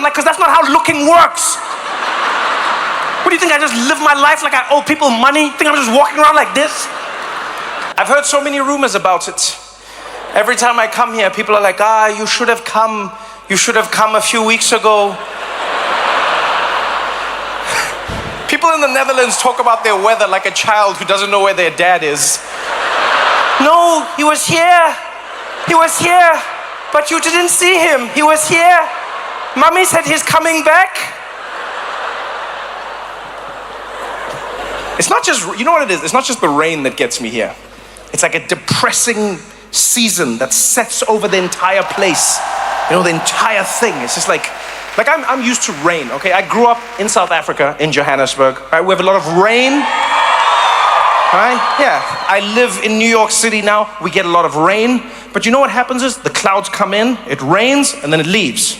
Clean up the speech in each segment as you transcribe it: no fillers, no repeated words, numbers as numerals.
I'm like, because that's not how looking works. What do you think, I just live my life like I owe people money? Think I'm just walking around like this? I've heard so many rumors about it. Every time I come here, people are like, you should have come. You should have come a few weeks ago. People in the Netherlands talk about their weather like a child who doesn't know where their dad is. No, he was here. He was here. But you didn't see him. He was here. Mommy said he's coming back. It's not just, you know what it is? It's not just the rain that gets me here. It's like a depressing season that sets over the entire place. You know, the entire thing. It's just like I'm used to rain, okay? I grew up in South Africa, in Johannesburg, right? We have a lot of rain, right? Yeah, I live in New York City now. We get a lot of rain. But you know what happens is the clouds come in, it rains, and then it leaves.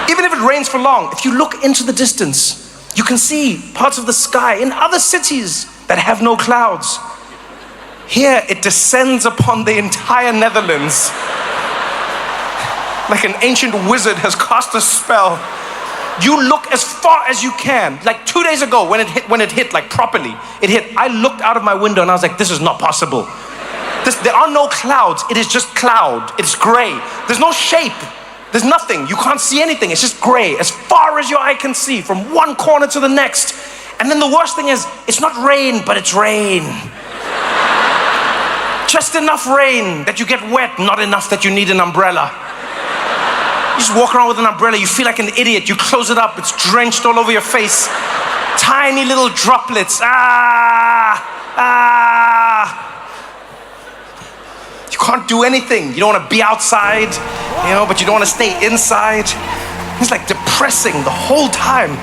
Even if it rains for long, if you look into the distance, you can see parts of the sky in other cities that have no clouds. Here, it descends upon the entire Netherlands. Like an ancient wizard has cast a spell. You look as far as you can. Like 2 days ago, when it hit, like properly, it hit. I looked out of my window and I was like, this is not possible. There are no clouds. It is just cloud. It's gray. There's no shape. There's nothing. You can't see anything. It's just gray, as far as your eye can see, from one corner to the next. And then the worst thing is, it's not rain, but it's rain. Just enough rain that you get wet, not enough that you need an umbrella. You just walk around with an umbrella, you feel like an idiot. You close it up, it's drenched all over your face. Tiny little droplets. You can't do anything. You don't want to be outside, you know, but you don't want to stay inside. It's like depressing the whole time.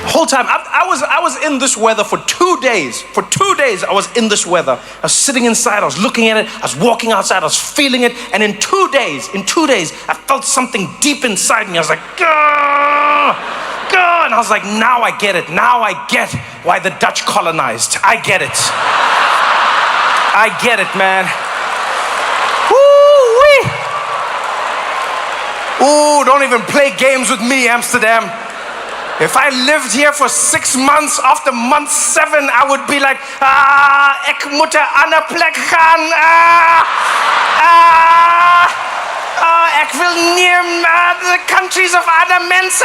The whole time. I was in this weather for 2 days. For 2 days, I was in this weather. I was sitting inside, I was looking at it, I was walking outside, I was feeling it. And in 2 days, I felt something deep inside me. I was like, Gah! Gah! And I was like, now I get it. Now I get why the Dutch colonized. I get it. I get it, man. Woo-wee! Ooh, don't even play games with me, Amsterdam. If I lived here for 6 months, after month 7, I would be like, ek moet 'n ander plek gaan. Ek wil nie the countries of other mense.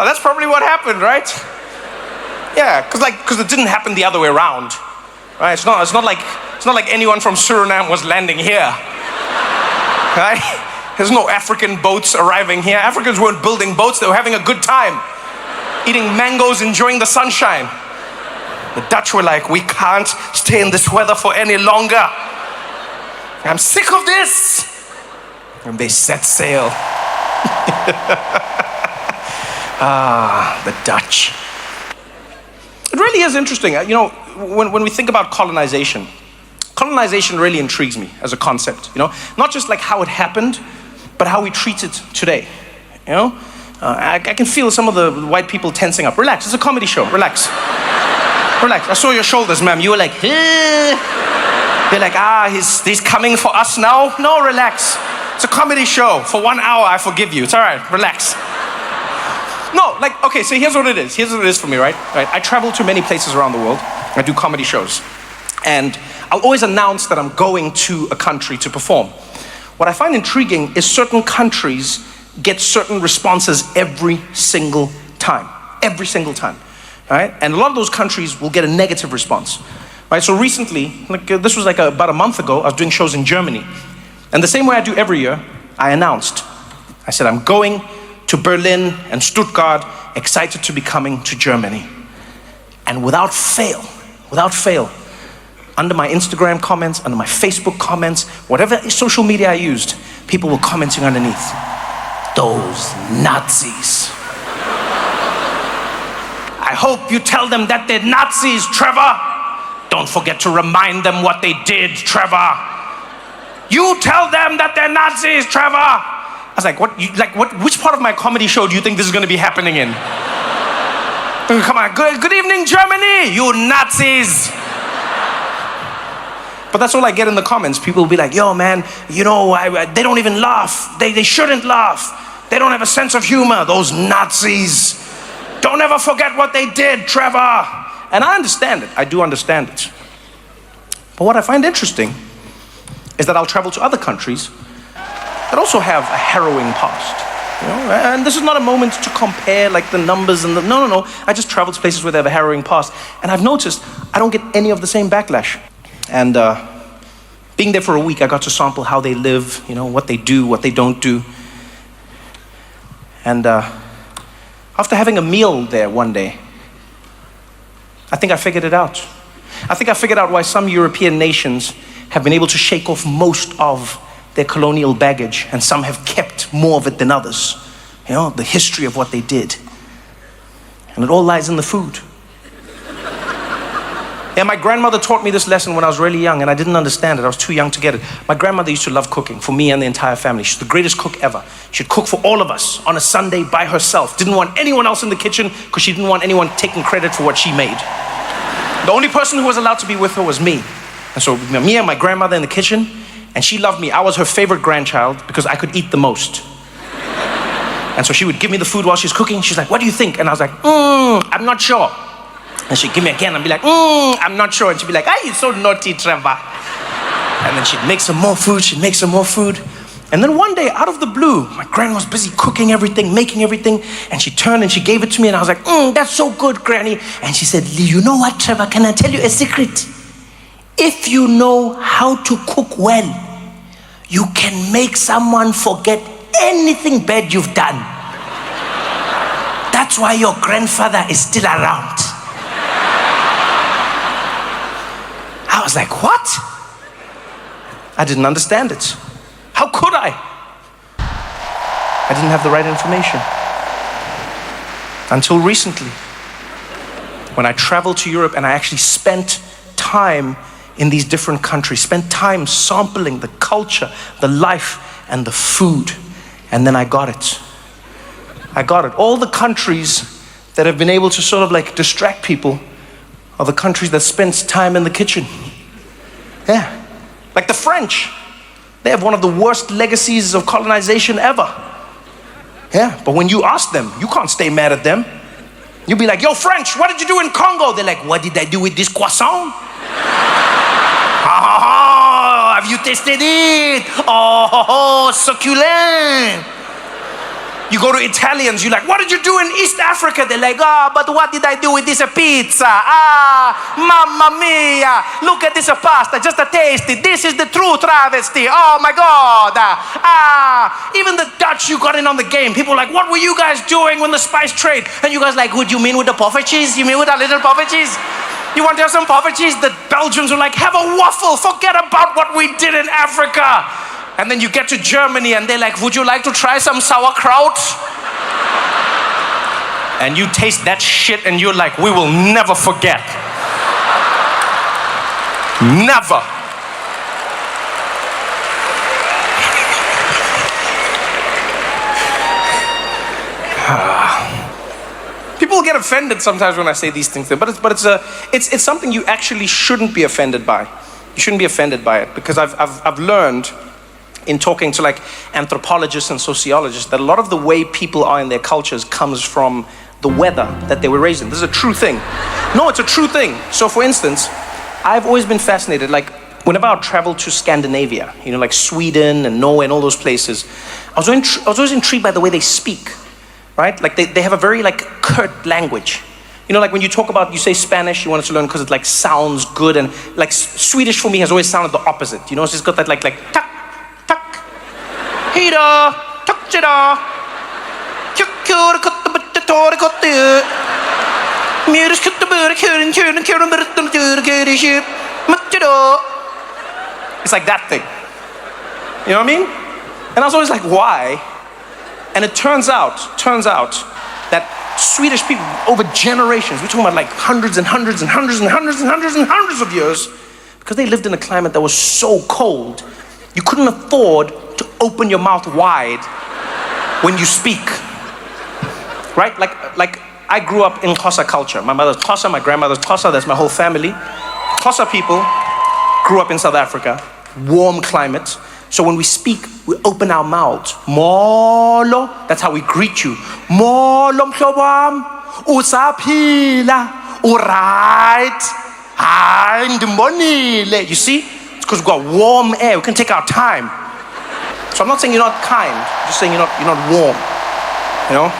That's probably what happened, right? Yeah, because it didn't happen the other way around. Right? It's not like anyone from Suriname was landing here. Right? There's no African boats arriving here. Africans weren't building boats, they were having a good time. Eating mangoes, enjoying the sunshine. The Dutch were like, we can't stay in this weather for any longer. I'm sick of this. And they set sail. The Dutch. It really is interesting. You know, when we think about colonization really intrigues me as a concept. You know, not just like how it happened, but how we treat it today. You know, I can feel some of the white people tensing up. Relax, it's a comedy show. Relax. Relax. I saw your shoulders, ma'am. You were like, eh. They're like, he's coming for us now. No, relax. It's a comedy show. For 1 hour, I forgive you. It's all right. Relax. No, like, okay, so here's what it is. Here's what it is for me, right? I travel to many places around the world. I do comedy shows. And I'll always announce that I'm going to a country to perform. What I find intriguing is certain countries get certain responses every single time. Every single time, right? And a lot of those countries will get a negative response, right? So recently, this was about a month ago, I was doing shows in Germany. And the same way I do every year, I announced. I said, I'm going to Berlin and Stuttgart, excited to be coming to Germany. And without fail, under my Instagram comments, under my Facebook comments, whatever social media I used, people were commenting underneath, those Nazis. I hope you tell them that they're Nazis, Trevor. Don't forget to remind them what they did, Trevor. You tell them that they're Nazis, Trevor. I was like, which part of my comedy show do you think this is going to be happening in? Come on, good evening, Germany, you Nazis. But that's all I get in the comments. People will be like, yo, man, you know, they don't even laugh. They shouldn't laugh. They don't have a sense of humor, those Nazis. Don't ever forget what they did, Trevor. And I understand it. I do understand it. But what I find interesting is that I'll travel to other countries that also have a harrowing past. You know? And this is not a moment to compare like the numbers and no. I just travel to places where they have a harrowing past. And I've noticed I don't get any of the same backlash. And being there for a week, I got to sample how they live, you know, what they do, what they don't do. And after having a meal there one day, I think I figured it out. I think I figured out why some European nations have been able to shake off most of their colonial baggage, and some have kept more of it than others. You know, the history of what they did. And it all lies in the food. Yeah, my grandmother taught me this lesson when I was really young, and I didn't understand it. I was too young to get it. My grandmother used to love cooking for me and the entire family. She's the greatest cook ever. She'd cook for all of us on a Sunday by herself. Didn't want anyone else in the kitchen because she didn't want anyone taking credit for what she made. The only person who was allowed to be with her was me. And so me and my grandmother in the kitchen, and she loved me. I was her favorite grandchild because I could eat the most. And so she would give me the food while she's cooking. She's like, what do you think? And I was like, I'm not sure. And she'd give me again and be like, I'm not sure. And she'd be like, you're so naughty, Trevor. And then she'd make some more food, And then one day, out of the blue, my grandma was busy cooking everything, making everything, and she turned and she gave it to me, and I was like, that's so good, Granny. And she said, you know what, Trevor, can I tell you a secret? If you know how to cook well, you can make someone forget anything bad you've done. That's why your grandfather is still around. I was like, what? I didn't understand it. How could I? I didn't have the right information. Until recently, when I traveled to Europe and I actually spent time in these different countries, spent time sampling the culture, the life, and the food. And then I got it. All the countries that have been able to sort of like distract people are the countries that spend time in the kitchen. Yeah. Like the French. They have one of the worst legacies of colonization ever. Yeah, but when you ask them, you can't stay mad at them. You'll be like, yo, French, what did you do in Congo? They're like, what did I do with this croissant? Oh, have you tasted it? Oh, succulent. You go to Italians, you're like, what did you do in East Africa? They're like, but what did I do with this pizza? Mamma mia, look at this pasta, just a taste it. This is the true travesty. Oh my God. Even the Dutch, you got in on the game. People are like, what were you guys doing when the spice trade? And you guys like, what do you mean with the poffertjes? You mean with our little poffertjes? You want to have some poffertjes? The Belgians were like, have a waffle, forget about what we did in Africa. And then you get to Germany and they're like, would you like to try some sauerkraut? And you taste that shit and you're like, we will never forget. Never. People get offended sometimes when I say these things, but it's something you actually shouldn't be offended by. You shouldn't be offended by it, because I've learned in talking to like anthropologists and sociologists that a lot of the way people are in their cultures comes from the weather that they were raised in. This is a true thing. No, it's a true thing. So for instance, I've always been fascinated, like whenever I travel to Scandinavia, you know, like Sweden and Norway and all those places, I was always intrigued by the way they speak, right? Like they have a very like curt language. You know, like when you talk about, you say Spanish, you wanted to learn because it like sounds good, and like Swedish for me has always sounded the opposite. You know, it's just got that like tak, tak, hida, tak, jada, kukkur, kuttu, tori, kuttu, mirus, kuttu, bur, kurin, kurin, kurin, burtum, tur, kuriship, muttido. It's like that thing. You know what I mean? And I was always like, why? And it turns out that Swedish people over generations, we're talking about like hundreds and hundreds and hundreds and hundreds and hundreds and hundreds of years, because they lived in a climate that was so cold, you couldn't afford to open your mouth wide when you speak, right? Like I grew up in Xhosa culture. My mother's Xhosa, my grandmother's Xhosa, that's my whole family. Xhosa people grew up in South Africa, warm climate. So when we speak, we open our mouths. Molo, that's how we greet you. Molo mhlobo wam, usaphila, alright, hayi ndimbonile. You see? It's because we've got warm air. We can take our time. So I'm not saying you're not kind. I'm just saying you're not warm. You know?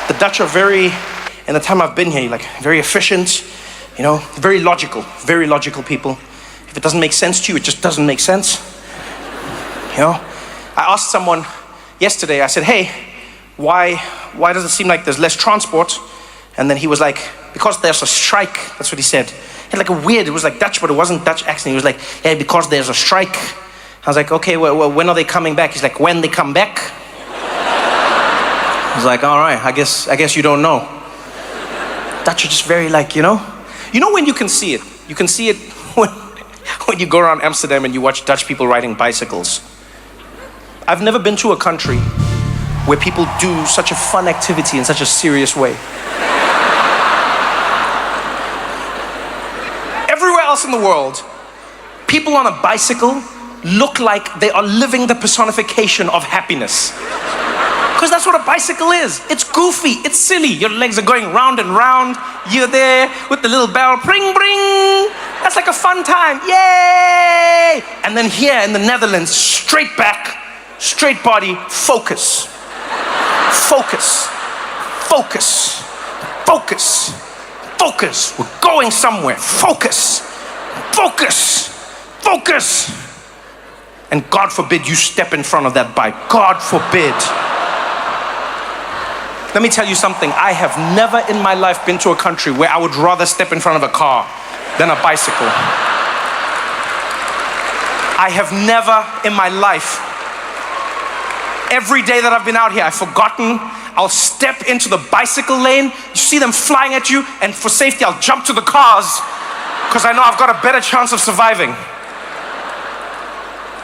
The Dutch are very, in the time I've been here, like very efficient, you know, very logical people. If it doesn't make sense to you, it just doesn't make sense. You know? I asked someone yesterday, I said, hey, why does it seem like there's less transport? And then he was like, because there's a strike. That's what he said. He had like a weird, it was like Dutch, but it wasn't Dutch accent. He was like, yeah, because there's a strike. I was like, okay, well, when are they coming back? He's like, when they come back? I was like, all right, I guess you don't know. Dutch are just very like, you know when you can see it? You can see it when you go around Amsterdam and you watch Dutch people riding bicycles. I've never been to a country where people do such a fun activity in such a serious way. Everywhere else in the world, people on a bicycle look like they are living the personification of happiness. Because that's what a bicycle is. It's goofy, it's silly. Your legs are going round and round. You're there with the little bell, bring, bring. That's like a fun time, yay! And then here in the Netherlands, straight back, straight body, focus. Focus, focus, focus, focus. We're going somewhere, focus, focus, focus. And God forbid you step in front of that bike, God forbid. Let me tell you something, I have never in my life been to a country where I would rather step in front of a car than a bicycle. I have never in my life, every day that I've been out here, I've forgotten, I'll step into the bicycle lane, you see them flying at you, and for safety I'll jump to the cars, because I know I've got a better chance of surviving.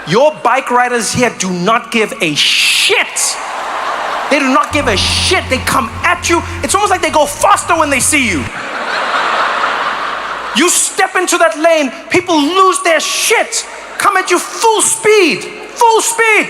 Your bike riders here do not give a shit. They do not give a shit. They come at you. It's almost like they go faster when they see you. You step into that lane, people lose their shit. Come at you full speed. Full speed.